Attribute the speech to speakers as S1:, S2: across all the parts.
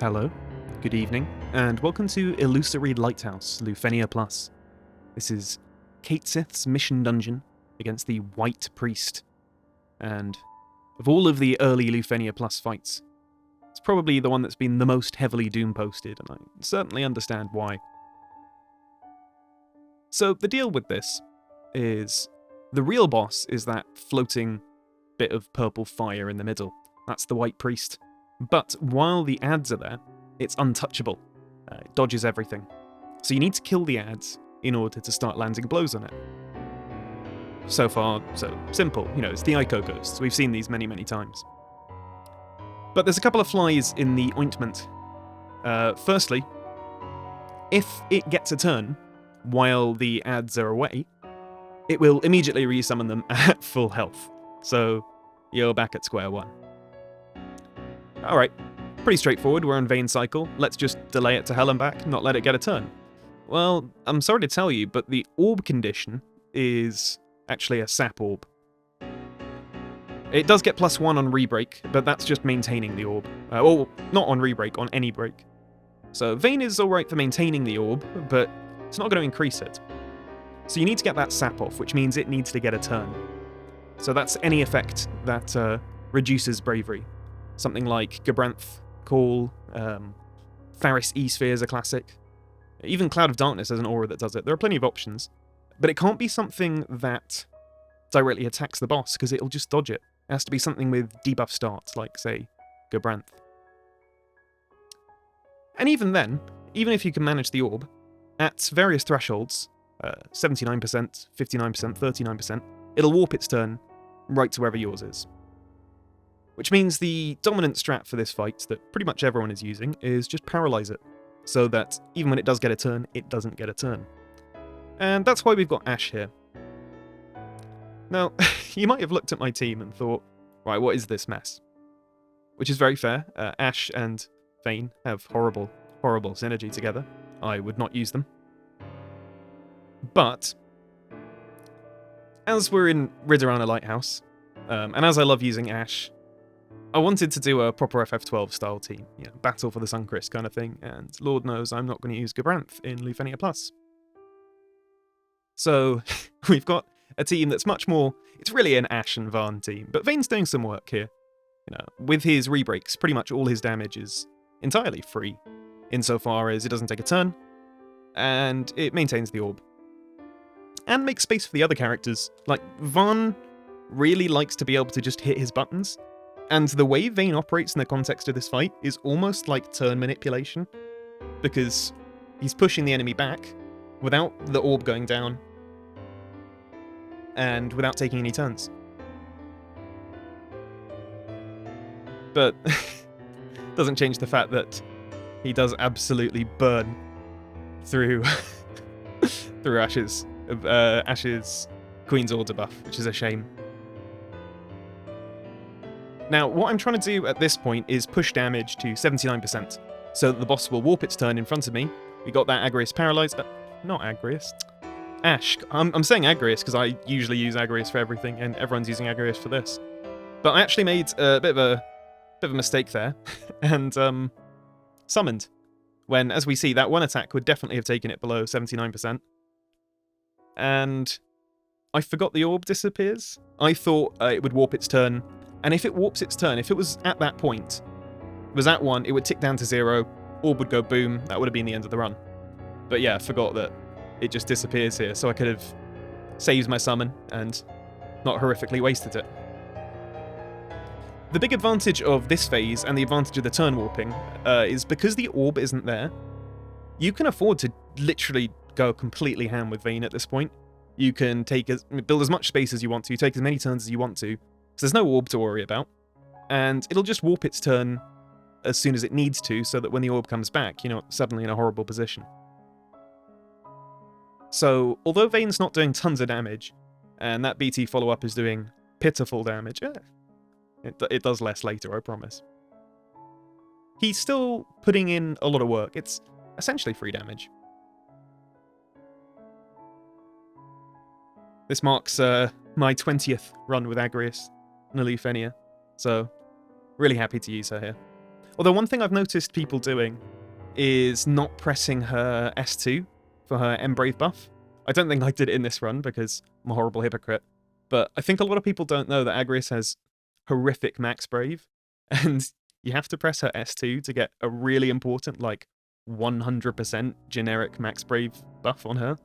S1: Hello, good evening, and welcome to Illusory Lighthouse, Lufenia Plus. This is Cait Sith's Mission Dungeon against the White Priest. And of all of the early Lufenia Plus fights, it's probably the one that's been the most heavily Doom posted, and I certainly understand why. So the deal with this is the real boss is that floating bit of purple fire in the middle. That's the White Priest. But while the ads are there, it's untouchable. It dodges everything. So you need to kill the ads in order to start landing blows on it. So far, so simple. You know, it's the Ico ghosts. We've seen these many, many times. But there's a couple of flies in the ointment. Firstly, if it gets a turn while the ads are away, it will immediately resummon them at full health. So you're back at square one. Alright, pretty straightforward, we're on Vayne cycle, let's just delay it to hell and back, not let it get a turn. Well, I'm sorry to tell you, but the orb condition is actually a sap orb. It does get +1 on rebreak, but that's just maintaining the orb. Or, not on rebreak, on any break. So Vayne is alright for maintaining the orb, but it's not going to increase it. So you need to get that sap off, which means it needs to get a turn. So that's any effect that reduces bravery. Something like Gabranth, Call, Faris E-Sphere is a classic. Even Cloud of Darkness has an aura that does it. There are plenty of options. But it can't be something that directly attacks the boss, because it'll just dodge it. It has to be something with debuff starts, like, say, Gabranth. And even then, even if you can manage the orb, at various thresholds, 79%, 59%, 39%, it'll warp its turn right to wherever yours is. Which means the dominant strat for this fight that pretty much everyone is using is just paralyze it, so that even when it does get a turn, it doesn't get a turn. And that's why we've got Ashe here. Now, you might have looked at my team and thought, right, what is this mess? Which is very fair. Ashe and Vayne have horrible, horrible synergy together. I would not use them. But, as we're in Ridorana Lighthouse, and as I love using Ashe, I wanted to do a proper FF12 style team, you know, battle for the Suncryst kind of thing, and Lord knows I'm not going to use Gabranth in Lufenia Plus. So, we've got a team that's much more, it's really an Ashe and Vaan team, but Vayne's doing some work here. You know, with his rebreaks, pretty much all his damage is entirely free, insofar as it doesn't take a turn, and it maintains the orb. And makes space for the other characters. Like, Vaan really likes to be able to just hit his buttons, and the way Vayne operates in the context of this fight is almost like turn manipulation, because he's pushing the enemy back without the orb going down, and without taking any turns. But doesn't change the fact that he does absolutely burn through through Ashe's Queen's Order buff, which is a shame. Now, what I'm trying to do at this point is push damage to 79%, so that the boss will warp its turn in front of me. We got that Agrius paralyzed. Not Agrius. Ashe. I'm saying Agrius because I usually use Agrius for everything, and everyone's using Agrius for this. But I actually made a bit of a mistake there, and summoned. When, as we see, that one attack would definitely have taken it below 79%. And I forgot the orb disappears. I thought it would warp its turn. And if it warps its turn, if it was at that point, it was at 1, it would tick down to 0, orb would go boom, that would have been the end of the run. But yeah, I forgot that it just disappears here, so I could have saved my summon and not horrifically wasted it. The big advantage of this phase, and the advantage of the turn warping, is because the orb isn't there, you can afford to literally go completely ham with Vayne at this point. You can build as much space as you want to, take as many turns as you want to, so there's no orb to worry about, and it'll just warp its turn as soon as it needs to, so that when the orb comes back, you're not suddenly in a horrible position. So, although Vayne's not doing tons of damage, and that BT follow-up is doing pitiful damage, it does less later, I promise. He's still putting in a lot of work. It's essentially free damage. This marks my 20th run with Agrius. Lufenia, so really happy to use her here. Although one thing I've noticed people doing is not pressing her S2 for her Embrave buff. I don't think I did it in this run because I'm a horrible hypocrite, but I think a lot of people don't know that Agrias has horrific max Brave, and you have to press her S2 to get a really important, like, 100% generic max Brave buff on her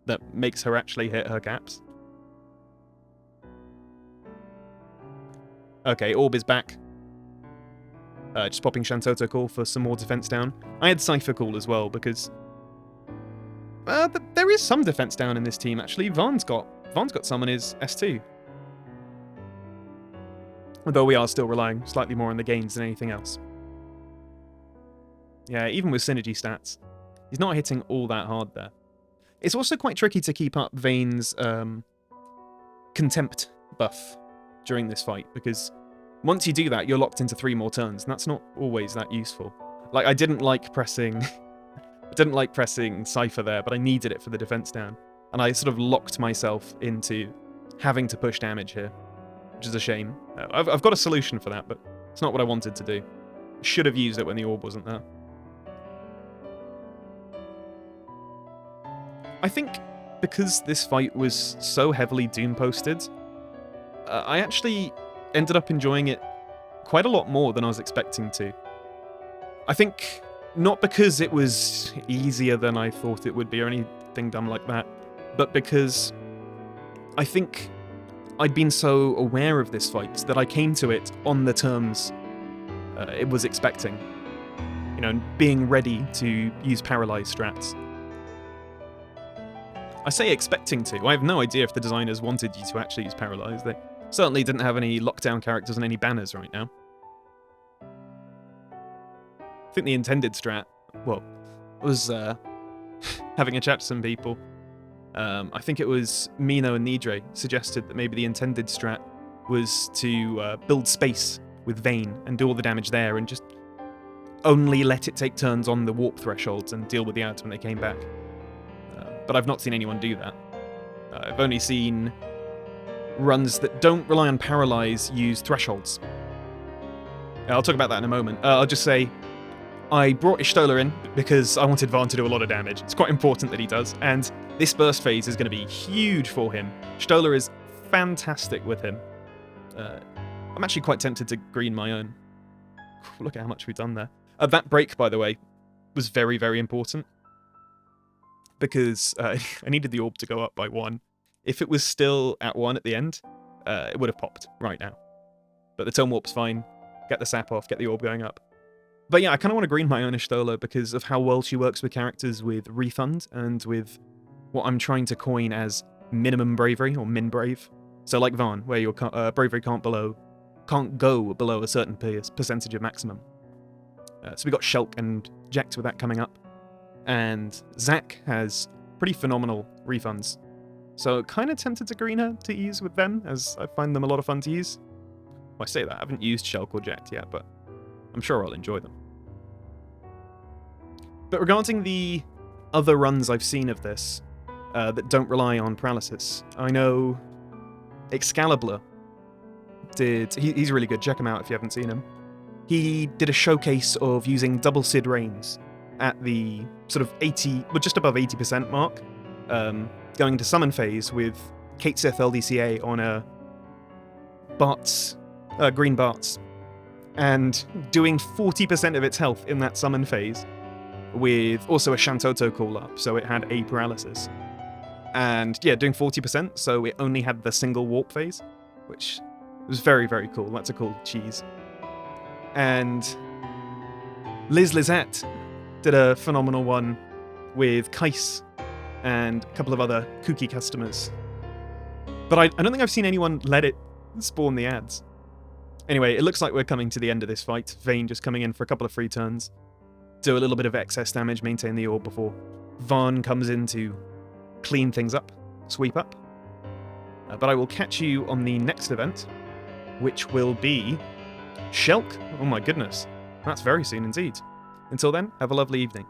S1: that makes her actually hit her caps. Okay, Orb is back. Just popping Shantotto call for some more defense down. I had Seifer call as well because there is some defense down in this team actually. Vaan's got some on his S2. Although we are still relying slightly more on the gains than anything else. Yeah, even with synergy stats, he's not hitting all that hard there. It's also quite tricky to keep up Vayne's contempt buff during this fight, because once you do that, you're locked into 3 more turns, and that's not always that useful. Like, I didn't like pressing Seifer there, but I needed it for the defense down, and I sort of locked myself into having to push damage here, which is a shame. I've got a solution for that, but it's not what I wanted to do. Should have used it when the orb wasn't there. I think because this fight was so heavily Doom posted, I actually ended up enjoying it quite a lot more than I was expecting to. I think not because it was easier than I thought it would be or anything dumb like that, but because I think I'd been so aware of this fight that I came to it on the terms it was expecting. You know, being ready to use Paralyze strats. I say expecting to. I have no idea if the designers wanted you to actually use Paralyze. They certainly didn't have any lockdown characters and any banners right now. I think the intended strat, well, was having a chat to some people. I think it was Mino and Nidre suggested that maybe the intended strat was to build space with Vayne and do all the damage there and just only let it take turns on the warp thresholds and deal with the ads when they came back. But I've not seen anyone do that. I've only seen runs that don't rely on Paralyze use thresholds. I'll talk about that in a moment. I'll just say, I brought Y'shtola in because I wanted Vaan to do a lot of damage. It's quite important that he does, and this burst phase is going to be huge for him. Y'shtola is fantastic with him. I'm actually quite tempted to green my own. Look at how much we've done there. That break, by the way, was very, very important. Because I needed the orb to go up by 1. If it was still at 1 at the end, it would have popped right now. But the tone warp's fine. Get the sap off, get the orb going up. But yeah, I kind of want to green my own Y'shtola because of how well she works with characters with refund and with what I'm trying to coin as minimum bravery or min brave. So like Vaan, where your bravery can't go below a certain percentage of maximum. So we got Shulk and Jecht with that coming up. And Zac has pretty phenomenal refunds. So kind of tempted to green her to use with them, as I find them a lot of fun to use. Well, I say that, I haven't used Shulk or Jecht yet, but I'm sure I'll enjoy them. But regarding the other runs I've seen of this that don't rely on paralysis, I know Excalibur did... He's really good, check him out if you haven't seen him. He did a showcase of using double Sid Reigns at the sort of 80, well, just above 80% mark, going to summon phase with Cait Sith LDCA on a green Bart's, and doing 40% of its health in that summon phase, with also a Shantotto call up, so it had a paralysis. And yeah, doing 40%, so it only had the single warp phase, which was very, very cool. That's a cool cheese. And Lizette did a phenomenal one with Kais and a couple of other kooky customers. But I don't think I've seen anyone let it spawn the ads. Anyway, it looks like we're coming to the end of this fight. Vayne just coming in for a couple of free turns, do a little bit of excess damage, maintain the orb before Vaan comes in to clean things up, sweep up. But I will catch you on the next event, which will be Shulk. Oh my goodness, that's very soon indeed. Until then, have a lovely evening.